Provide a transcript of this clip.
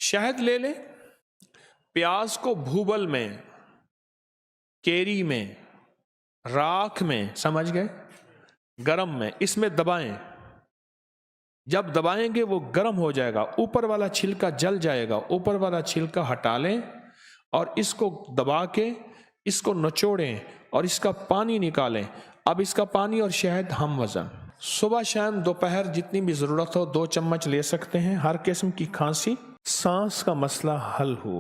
शहद ले लें, प्याज को भूबल में, केरी में, राख में, समझ गए, गरम में, इसमें दबाएं। जब दबाएंगे वो गर्म हो जाएगा, ऊपर वाला छिलका जल जाएगा, ऊपर वाला छिलका हटा लें और इसको दबा के इसको निचोड़ें और इसका पानी निकालें। अब इसका पानी और शहद हम वजन, सुबह शाम दोपहर जितनी भी ज़रूरत हो 2 चम्मच ले सकते हैं। हर किस्म की खांसी, सांस का मसला हल हुआ।